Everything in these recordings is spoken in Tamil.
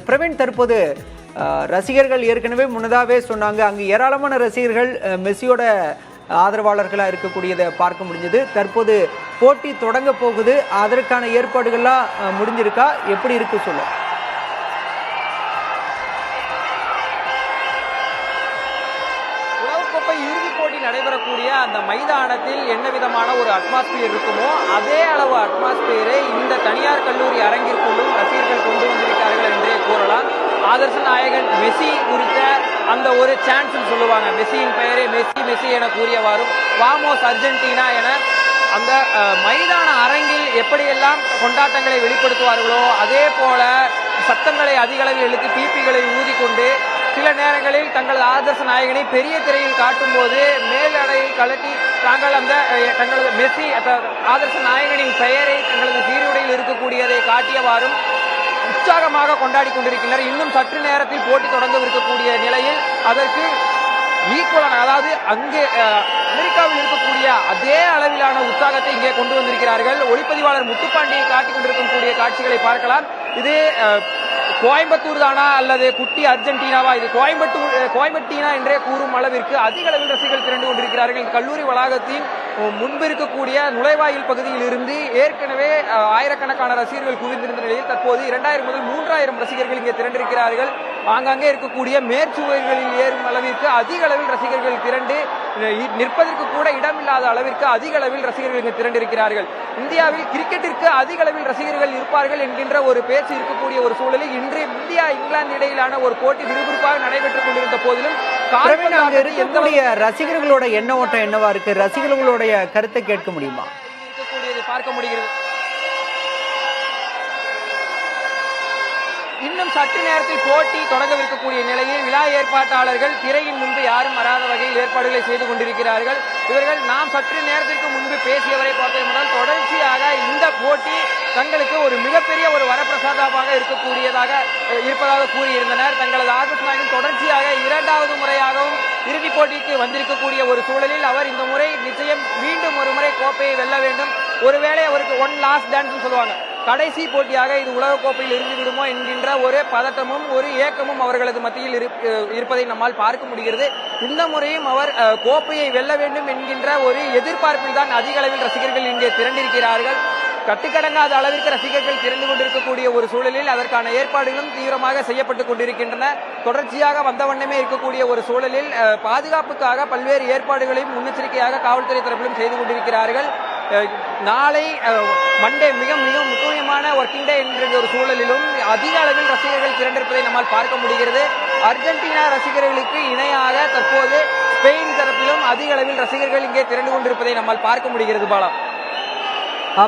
பிரவீன், தற்போது ரசிகர்கள் ஏற்கனவே முன்னதாகவே சொன்னாங்க, அங்கு ஏராளமான ரசிகர்கள் மெஸ்ஸியோட ஆதரவாளர்களாக இருக்கக்கூடியதை பார்க்க முடிஞ்சது. தற்போது போட்டி தொடங்க போகுது, அதற்கான ஏற்பாடுகள்லாம் முடிஞ்சிருக்கா, எப்படி இருக்கு சொல்ல? இறுதிப் போட்டி நடைபெறக்கூடிய அந்த மைதானத்தில் என்ன விதமான ஒரு அட்மாஸ்பியர் இருக்குமோ அதே அளவு அட்மாஸ்பியரை இந்த தனியார் கல்லூரி அரங்கிற்குள்ளும் ரசிகர்கள் கொண்டு வந்திருக்கிறார்கள் என்றே கூறலாம். ஆதர்ச நாயகன் மெஸ்ஸி குறித்த அந்த ஒரு சான்ஸ் சொல்லுவாங்க, மெஸ்ஸியின் பெயரை மெஸ்ஸி மெஸ்ஸி என கூறியவாறும் வாமோஸ் அர்ஜென்டினா என அந்த மைதான அரங்கில் எப்படியெல்லாம் கொண்டாட்டங்களை வெளிப்படுத்துவார்களோ அதே போல சத்தங்களை அதிக அளவில் எழுத்து பீப்பிகளை ஊதிக்கொண்டு சில நேரங்களில் தங்களது ஆதர்ச நாயகனை பெரிய திரையில் காட்டும் போது மேலடையை கலட்டி தாங்கள் அந்த தங்களது மெஸ்ஸி ஆதர்ச நாயகனின் பெயரை தங்களது சீருடையில் இருக்கக்கூடியதை காட்டியவாறும் உற்சாகமாக கொண்டாடி கொண்டிருக்கின்றனர். இன்னும் சற்று நேரத்தில் போட்டி தொடங்கவிருக்கக்கூடிய நிலையில் அதற்கு ஈக்குவலான, அதாவது அங்கே அமெரிக்காவில் இருக்கக்கூடிய அதே அளவிலான உற்சாகத்தை இங்கே கொண்டு வந்திருக்கிறார்கள். ஒளிப்பதிவாளர் முத்துப்பாண்டியை காட்டிக் கொண்டிருக்கக்கூடிய காட்சிகளை பார்க்கலாம். இது கோயம்புத்தூர் தானா அல்லது குட்டி அர்ஜென்டினாவா, இது கோயம்புத்தீனா என்றே கூறும் அளவிற்கு அதிக அளவில் ரசிகர்கள் திரண்டு கொண்டிருக்கிறார்கள். கல்லூரி வளாகத்தின் முன்பு இருக்கக்கூடிய நுழைவாயில் பகுதியில் இருந்து ஏற்கனவே ஆயிரக்கணக்கான ரசிகர்கள் குவிந்திருந்த நிலையில் தற்போது 2000 முதல் 3000 ரசிகர்கள் இங்கே திரண்டிருக்கிறார்கள். ஆங்காங்கே இருக்கக்கூடிய மேற்சுவர்களில் ஏறும் அளவிற்கு அதிக அளவில் ரசிகர்கள் திரண்டு நிற்பதற்கு கூட இடமில்லாத அளவிற்கு அதிக அளவில் ரசிகர்கள் இங்கே திரண்டிருக்கிறார்கள். இந்தியாவில் கிரிக்கெட்டிற்கு அதிக அளவில் ரசிகர்கள் இருப்பார்கள் என்கின்ற ஒரு பேச்சு இருக்கக்கூடிய ஒரு சூழலில் இன்று இந்தியா இங்கிலாந்து இடையிலான ஒரு போட்டி விறுவிறுப்பாக நடைபெற்றுக் கொண்டிருந்த போதிலும் இருக்கக்கூடிய ரசிகர்களோட எண்ண ஓட்டம் என்னவா இருக்கு? ரசிகர்களுடைய கருத்தை கேட்க முடியுமா? இருக்கக்கூடியதை பார்க்க முடிகிறது. இன்னும் சற்று நேரத்தில் போட்டி தொடங்கவிருக்கக்கூடிய நிலையில் விழா ஏற்பாட்டாளர்கள் திரையின் முன்பு யாரும் வராத வகையில் ஏற்பாடுகளை செய்து கொண்டிருக்கிறார்கள். இவர்கள் நாம் சற்று நேரத்திற்கு முன்பு பேசியவரை பார்த்தோம், தொடர்ச்சியாக இந்த போட்டி தங்களுக்கு ஒரு மிகப்பெரிய ஒரு வரப்பிரசாதமாக இருப்பதாக கூறியிருந்தனர். தங்களது ஆதர்ச நாயகன் தொடர்ச்சியாக 2வது முறையாகவும் இறுதிப் போட்டிக்கு வந்திருக்கக்கூடிய ஒரு சூழலில் அவர் இந்த முறை நிச்சயம் மீண்டும் ஒரு முறை கோப்பையை வெல்ல வேண்டும். ஒருவேளை அவருக்கு ஒன் லாஸ்ட் டான்ஸ் சொல்லுவாங்க, கடைசி போட்டியாக இது உலக கோப்பையில் இருந்து விடுமோ என்கின்ற ஒரு பதட்டமும் ஒரு ஏக்கமும் அவர்களது மத்தியில் இருப்பதை நம்மால் பார்க்க முடிகிறது. இந்த முறையும் அவர் கோப்பையை வெல்ல வேண்டும் என்கின்ற ஒரு எதிர்பார்ப்பில் தான் அதிக அளவில் ரசிகர்கள் இங்கே திரண்டிருக்கிறார்கள். கட்டுக்கடங்காத அளவிற்கு ரசிகர்கள் திரண்டு கொண்டிருக்கக்கூடிய ஒரு சூழலில் அதற்கான ஏற்பாடுகளும் தீவிரமாக செய்யப்பட்டுக் கொண்டிருக்கின்றன. தொடர்ச்சியாக வந்த வண்ணமே இருக்கக்கூடிய ஒரு சூழலில் பாதுகாப்புக்காக பல்வேறு ஏற்பாடுகளையும் முன்னெச்சரிக்கையாக காவல்துறை தரப்பிலும் செய்து கொண்டிருக்கிறார்கள். நாளை மண்டே மிக மிக முக்கியமான ஒர்க்கிங் டே என்கிற ஒரு சூழலிலும் அதிக அளவில் ரசிகர்கள் திரண்டிருப்பதை நம்மால் பார்க்க முடிகிறது. அர்ஜென்டினா ரசிகர்களுக்கு இணையாக தற்போது ஸ்பெயின் தரப்பிலும் அதிக அளவில் ரசிகர்கள் இங்கே திரண்டு கொண்டிருப்பதை நம்மால் பார்க்க முடிகிறது. பாலா,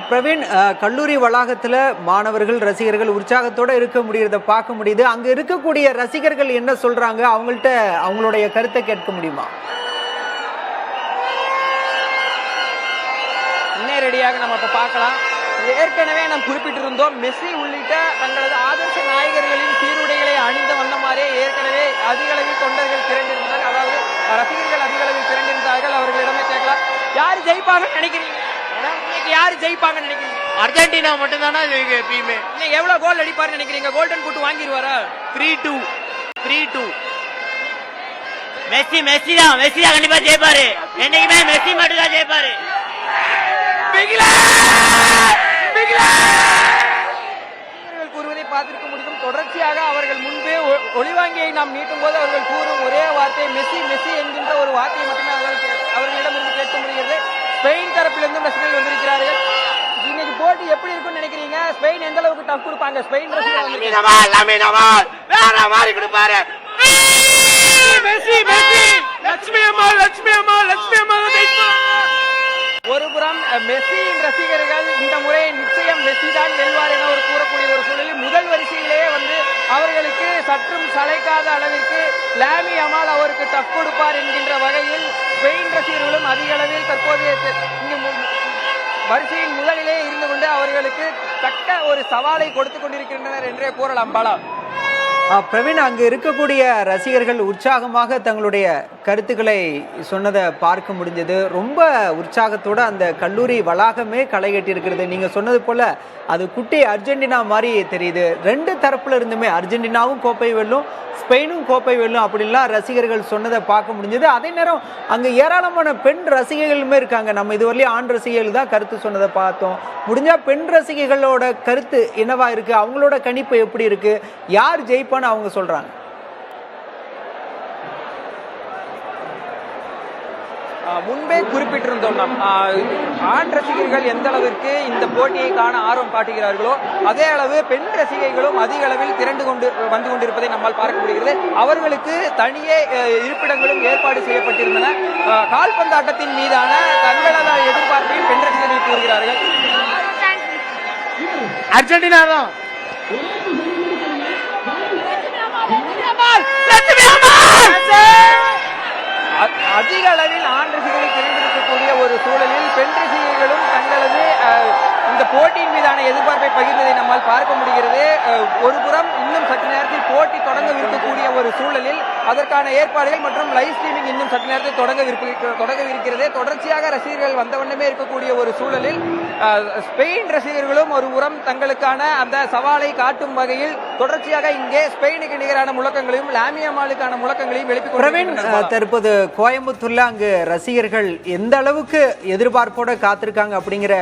பிரவீன், கல்லூரி வளாகத்தில் மாணவர்கள் ரசிகர்கள் உற்சாகத்தோட இருக்க முடியறத பார்க்க முடியுது. அங்க இருக்கக்கூடிய ரசிகர்கள் என்ன சொல்றாங்க, அவங்கள்ட்ட அவங்களுடைய கருத்தை கேட்க முடியுமா? நேரடியாக நம்ம இப்ப பார்க்கலாம். ஏற்கனவே நாம் குறிப்பிட்டிருந்தோம், மெஸ்ஸி உள்ளிட்ட தங்களது ஆதர்ச நாயகர்களின் சீருடைகளை அணிந்த வண்ணமாறே ஏற்கனவே அதிக அளவில் தொண்டர்கள் திரண்டிருந்தார்கள், அதாவது ரசிகர்கள் அதிக அளவில் திரண்டிருந்தார்கள். அவர்களிடமே கேட்கலாம், யாரு ஜெயிப்பாங்கன்னு நினைக்கிறீங்க? யாரு ஜெயிப்பாங்க நினைக்கிறீங்க? அர்ஜென்டினா மட்டும் தானே எப்பயுமே. எவ்வளவு கோல் அடிப்பாரு நினைக்கிறீங்க? Golden boot வாங்கிடுவாரா? 3-2 மெஸ்ஸி தான் கண்டிப்பா ஜெயிப்பாரு. என்னைக்குமே மெஸ்ஸி மட்டும் தான் ஜெயிப்பாரு. கூறுவதை பார்த்திருக்க முடியும். தொடர்ச்சியாக அவர்கள் முன்பே ஒளிவாங்கியை நாம் நீட்டும் போது அவர்கள் கூறும் ஒரே வார்த்தை மெஸ்ஸி மெஸ்ஸி என்கின்ற ஒரு வார்த்தையை மட்டுமே அவர்களிடமிருந்து கேட்க முடிகிறது. ஸ்பெயின் தரப்பிலிருந்தும் ரசிகர்கள் வந்திருக்கிறார்கள். இன்னைக்கு போட்டி எப்படி இருக்கும்னு நினைக்கிறீங்க? ஸ்பெயின் எந்த அளவுக்கு டஃப் கொடுப்பாங்க? ஸ்பெயின் ஒருபுறம் மெஸ்ஸியின் ரசிகர்கள் இந்த முறை நிச்சயம் மெஸ்ஸி தான் வெல்வார் என ஒரு கூறக்கூடிய ஒரு சூழலில் முதல் வரிசையிலேயே அவர்களுக்கு சற்றும் சளைக்காத அளவிற்கு லாமி யமால் அவருக்கு டஃப் கொடுப்பார் என்கின்ற வகையில் ஸ்பெயின் ரசிகர்களும் அதிக அளவில் தற்போதைய வரிசையின் முதலிலே இருந்து கொண்டு அவர்களுக்கு தக்க ஒரு சவாலை கொடுத்துக் கொண்டிருக்கின்றனர் என்றே கூறலாம். பாலா, பிரவீன், அங்கு இருக்கக்கூடிய ரசிகர்கள் உற்சாகமாக தங்களுடைய கருத்துக்களை சொன்னதை பார்க்க முடிஞ்சது. ரொம்ப உற்சாகத்தோட அந்த கல்லூரி வளாகமே களை கட்டி இருக்கிறது. நீங்க சொன்னது போல அது குட்டி அர்ஜென்டினா மாதிரி தெரியுது. ரெண்டு தரப்புல இருந்துமே அர்ஜென்டினாவும் கோப்பை வெல்லும், ஸ்பெயினும் கோப்பை வெல்லும் அப்படின்லாம் ரசிகர்கள் சொன்னதை பார்க்க முடிஞ்சது. அதே நேரம் அங்கே ஏராளமான பெண் ரசிகைகளுமே இருக்காங்க. நம்ம இதுவரையிலும் ஆண் ரசிகைகள் தான் கருத்து சொன்னதை பார்த்தோம். முடிஞ்சா பெண் ரசிகைகளோட கருத்து என்னவா இருக்கு, அவங்களோட கணிப்பு எப்படி இருக்கு, யார் ஜெயிப்பான்னு அவங்க சொல்றாங்க? முன்பே குறிப்பிட்டிருந்தோம் நாம், ஆண் ரசிகர்கள் எந்த அளவிற்கு இந்த போட்டியை காண ஆர்வம் காட்டுகிறார்களோ அதே அளவு பெண் ரசிகைகளும் அதிக அளவில் திரண்டு வந்து கொண்டிருப்பதை நம்மால் பார்க்க முடிகிறது. அவர்களுக்கு தனியே இருப்பிடங்களும் ஏற்பாடு செய்யப்பட்டிருந்தன. கால்பந்தாட்டத்தின் மீதான தங்களது எதிர்பார்ப்பையும் பெண் ரசிகர்கள் கூறுகிறார்கள். அர்ஜென்டினா தான். அதிக அளவில் ஆண் ரசிகர்கள் திரண்டிருக்கக்கூடிய ஒரு சூழலில் பெண் ரசிகர்களும் தங்களது இந்த போட்டியின் மீதான எதிர்பார்ப்பை பகிர்ந்ததை நம்மால் பார்க்க முடிகிறது. ஒரு புறம் இன்னும் சற்று நேரத்தில் போட்டி தொடங்கவிருக்கக்கூடிய ஒரு சூழலில் அதற்கான ஏற்பாடுகள் மற்றும் லைவ் ஸ்ட்ரீமிங் இன்னும் சற்று நேரத்தில் தொடங்கவிருக்கிறது. தொடர்ச்சியாக ரசிகர்கள் வந்த வண்ணமே இருக்கக்கூடிய ஒரு சூழலில் ஸ்பெயின் ரசிகர்களும் ஒரு புறம் தங்களுக்கான அந்த சவாலை காட்டும் வகையில் தொடர்ச்சியாக இங்கே ஸ்பெயினுக்கு நிகரான முழக்கங்களையும் லாமியமாலுக்கான முழக்கங்களையும் எழுப்பி கொண்டிருக்கிறார்கள். தற்போது கோயம்புத்தூர்ல அங்கு ரசிகர்கள் எந்த அளவுக்கு எதிர்பார்ப்போட காத்திருக்காங்க அப்படிங்கிற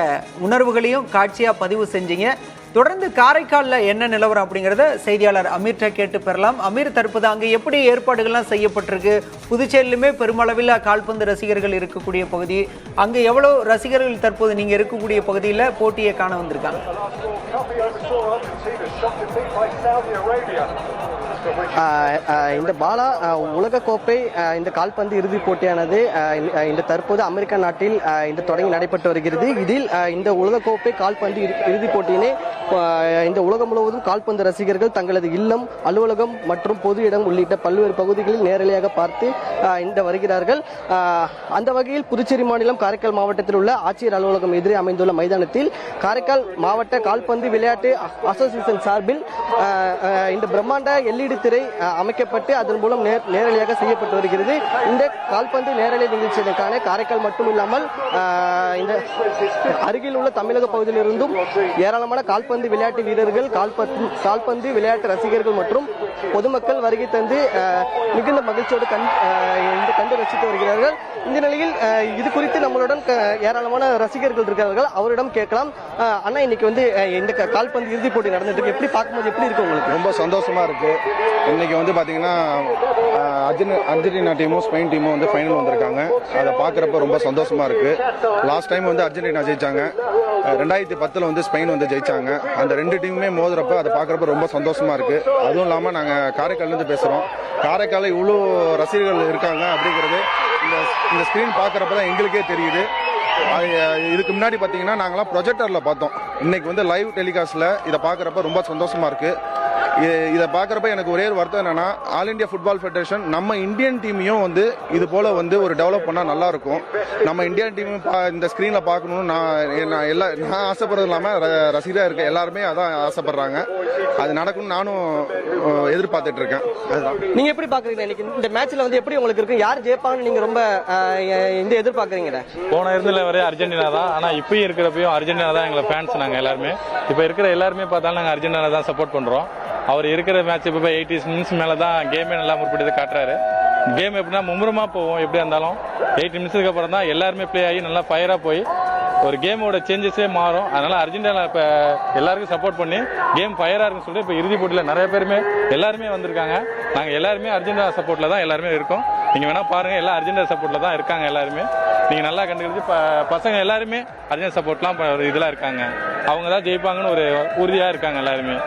உணர்வுகளையும் காட்சியா பதிவு செஞ்சீங்க. தொடர்ந்து காரைக்கால்ல என்ன நிலவரம் அப்படிங்கறத செய்தியாளர் அமீர்ட்ட கேட்டு பெறலாம். அமீர், தற்போது அங்க எப்படி ஏற்பாடுகள்லாம் செய்யப்பட்டிருக்கு? புதுச்சேரியிலுமே பெருமளவில் கால்பந்து ரசிகர்கள் இருக்கக்கூடிய பகுதி, அங்க எவ்வளவு ரசிகர்கள் தற்போது நீங்க இருக்கக்கூடிய பகுதியில் போட்டியை காண வந்திருக்காங்க? இந்த பாலா உலகக்கோப்பை இந்த கால்பந்து இறுதிப் போட்டியானது இந்த தற்போது அமெரிக்கா நாட்டில் இந்த தொடங்கி நடைபெற்று வருகிறது. இதில் இந்த உலகக்கோப்பை கால்பந்து இறுதிப் போட்டியினை இந்த உலகம் முழுவதும் கால்பந்து ரசிகர்கள் தங்களது இல்லம், அலுவலகம் மற்றும் பொது இடம் உள்ளிட்ட பல்வேறு பகுதிகளில் நேரடியாக பார்த்து இந்த வருகிறார்கள். அந்த வகையில் புதுச்சேரி மாநிலம் காரைக்கால் மாவட்டத்தில் உள்ள ஆட்சியர் அலுவலகம் எதிரே அமைந்துள்ள மைதானத்தில் காரைக்கால் மாவட்ட கால்பந்து விளையாட்டு அசோசியேஷன் சார்பில் இந்த பிரம்மாண்ட LED திரை அமைக்கப்பட்டு அதன் மூலம் நேரலையாக செய்யப்பட்டு வருகிறது. இந்த கால்பந்து நேரலை நிகழ்ச்சிகளுக்கான காரைக்கால் மட்டும் இல்லாமல் இந்த அருகில் உள்ள தமிழக பகுதியிலிருந்தும் ஏராளமான கால்பந்து விளையாட்டு வீரர்கள், கால்பந்து விளையாட்டு ரசிகர்கள் மற்றும் பொதுமக்கள் வருகை தந்து மிகுந்த மகிழ்ச்சியோடு கண்டு ரசித்து வருகிறார்கள். இந்த நிலையில் இது குறித்து நம்மளுடன் ஏராளமான ரசிகர்கள் இருக்கிறார்கள். அவரிடம் கேட்கலாம். அண்ணா, இன்னைக்கு வந்து இந்த கால்பந்து இறுதிப் போட்டி நடந்துட்டு இருக்கு, எப்படி பார்க்கும்போது எப்படி இருக்கு உங்களுக்கு? ரொம்ப சந்தோஷமா இருக்கு. இன்னைக்கு வந்து பாத்தீங்கன்னா அர்ஜென்டினா டீமும் ஸ்பெயின் டீமும் வந்து ஃபைனல் வந்திருக்காங்க. அதை பார்க்குறப்ப ரொம்ப சந்தோஷமா இருக்கு. லாஸ்ட் டைம் வந்து அர்ஜென்டினா ஜெயிச்சாங்க, 2010 வந்து ஸ்பெயின் வந்து ஜெயிச்சாங்க. அந்த ரெண்டு டீமுமே மோதுறப்ப அதை பார்க்குறப்ப ரொம்ப சந்தோஷமா இருக்கு. அதுவும் இல்லாமல் நாங்கள் காரைக்கால்லேருந்து பேசுகிறோம். காரைக்காலில் இவ்வளோ ரசிகர்கள் இருக்காங்க அப்படிங்கிறது இந்த ஸ்க்ரீன் பார்க்குறப்ப தான் எங்களுக்கே தெரியுது. இதுக்கு முன்னாடி பார்த்தீங்கன்னா நாங்களாம் ப்ரொஜெக்டரில் பார்த்தோம். இன்னைக்கு வந்து லைவ் டெலிகாஸ்டில் இதை பார்க்குறப்ப ரொம்ப சந்தோஷமா இருக்கு. இதை பார்க்குறப்ப எனக்கு ஒரே ஒரு வருத்தம் என்னன்னா, ஆல் இண்டியா ஃபுட்பால் ஃபெடரேஷன் நம்ம இந்தியன் டீமையும் வந்து இது போல வந்து ஒரு டெவலப் பண்ணால் நல்லா இருக்கும். நம்ம இந்தியன் டீமும் இந்த ஸ்க்ரீனில் பார்க்கணும்னு நான் ஆசைப்படுறது இல்லாமல் ரசிகராக இருக்க எல்லாருமே அதான் ஆசைப்படுறாங்க. அது நடக்கும்னு நானும் எதிர்பார்த்துட்டு இருக்கேன். அதுதான். நீங்க எப்படி பாக்குறீங்க இன்னைக்கு இந்த மேட்ச்ல வந்து எப்படி உங்களுக்கு இருக்கு? யார் ஜெயிப்பாங்கன்னு நீங்க ரொம்ப இந்த எதிர்பார்க்குறீங்க? போன இருந்துல வரை அர்ஜென்டினா தான், ஆனா இப்பயும் இருக்கிறப்பையும் அர்ஜென்டினா தான் எங்களை ஃபேன்ஸ். நாங்கள் எல்லாருமே இப்போ இருக்கிற எல்லாருமே பார்த்தாலும் நாங்கள் அர்ஜென்டினா தான் சப்போர்ட் பண்றோம். அவர் இருக்கிற மேட்ச் இப்போ 80 மினிட்ஸ் மேலே தான் கேமே நல்லா முற்படுத்தி காட்டுறாரு. கேம் எப்படின்னா மும்முரமாக போவோம். எப்படியா இருந்தாலும் 80 நிமிஷத்துக்கு அப்புறம் தான் எல்லாருமே ப்ளே ஆகி நல்லா ஃபயராக போய் ஒரு கேமோட சேஞ்சஸே மாறும். அதனால அர்ஜென்டினா இப்போ எல்லாருக்கும் சப்போர்ட் பண்ணி கேம் ஃபயராக இருக்குன்னு சொல்லிட்டு இப்போ இறுதி போட்டியில் நிறைய பேருமே எல்லாருமே வந்திருக்காங்க. நாங்கள் எல்லாருமே அர்ஜென்டினா சப்போர்ட்டில் தான் எல்லாருமே இருக்கோம். நீங்கள் வேணால் பாருங்கள், எல்லாம் அர்ஜென்டினா சப்போர்ட்டில் தான் இருக்காங்க எல்லாருமே. நீங்கள் நல்லா கண்டுக்கிட்டு பசங்க எல்லாருமே அர்ஜென்டினா சப்போர்ட்லாம் இதெல்லாம் இருக்காங்க. அவங்க தான் ஜெயிப்பாங்கன்னு ஒரு உறுதியாக இருக்காங்க எல்லாருமே.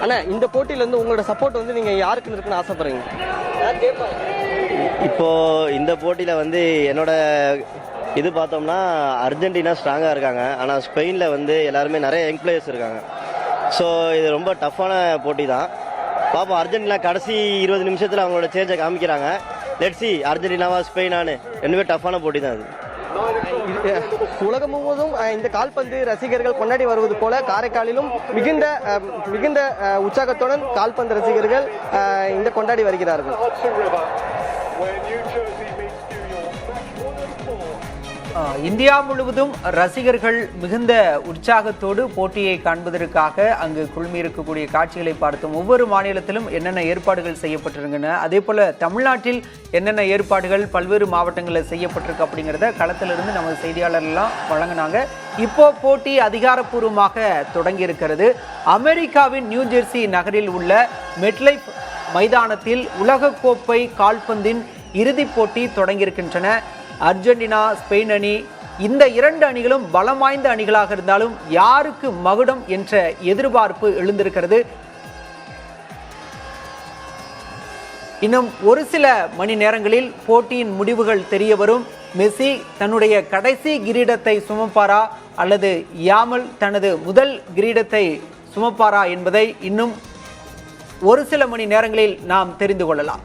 ஆனா இந்த போட்டியில இருந்து உங்களோட சப்போர்ட் வந்து நீங்க யாருக்கு இருக்குன்னு ஆசைப்படுறீங்க? இப்போ இந்த போட்டியில வந்து என்னோட இது பார்த்தோம்னா அர்ஜென்டினா ஸ்ட்ராங்காக இருக்காங்க. ஆனால் ஸ்பெயினில் வந்து எல்லாருமே நிறைய யங் பிளேயர்ஸ் இருக்காங்க. ஸோ இது ரொம்ப டஃப்பான போட்டி தான். பார்ப்போம், அர்ஜென்டினா கடைசி 20 நிமிஷத்தில் அவங்களோட சேஞ்சை காமிக்கிறாங்க. லெட்ஸ் சி அர்ஜென்டினாவா ஸ்பெயினானு. ரெண்டுமே டஃப்பான போட்டி தான் அது. உலகம் முழுவதும் இந்த கால்பந்து ரசிகர்கள் கொண்டாடி வருவது போல காரைக்காலிலும் மிகுந்த உற்சாகத்துடன் கால்பந்து ரசிகர்கள் இந்த கொண்டாடி வருகிறார்கள். இந்தியா முழுவதும் ரசிகர்கள் மிகுந்த உற்சாகத்தோடு போட்டியை காண்பதற்காக அங்கு குழுமியிருக்கக்கூடிய காட்சிகளை பார்த்தோம். ஒவ்வொரு மாநிலத்திலும் என்னென்ன ஏற்பாடுகள் செய்யப்பட்டிருக்கின்றன, அதே போல தமிழ்நாட்டில் என்னென்ன ஏற்பாடுகள் பல்வேறு மாவட்டங்களில் செய்யப்பட்டிருக்கு அப்படிங்கிறத களத்திலிருந்து நமது செய்தியாளர்கள்லாம் வழங்கினாங்க. இப்போ போட்டி அதிகாரப்பூர்வமாக தொடங்கி இருக்கிறது. அமெரிக்காவின் நியூ ஜெர்சி நகரில் உள்ள மெட்லைஃப் மைதானத்தில் உலகக்கோப்பை கால்பந்தின் இறுதிப் போட்டி தொடங்கியிருக்கின்றன. அர்ஜென்டினா, ஸ்பெயின் அணி, இந்த இரண்டு அணிகளும் பலம் வாய்ந்த அணிகளாக இருந்தாலும் யாருக்கு மகுடம் என்ற எதிர்பார்ப்பு எழுந்திருக்கிறது. இன்னும் ஒரு சில மணி நேரங்களில் போட்டியின் முடிவுகள் தெரிய வரும். மெஸ்ஸி தன்னுடைய கடைசி கிரீடத்தை சுமப்பாரா அல்லது யாமல் தனது முதல் கிரீடத்தை சுமப்பாரா என்பதை இன்னும் ஒரு சில மணி நேரங்களில் நாம் தெரிந்து கொள்ளலாம்.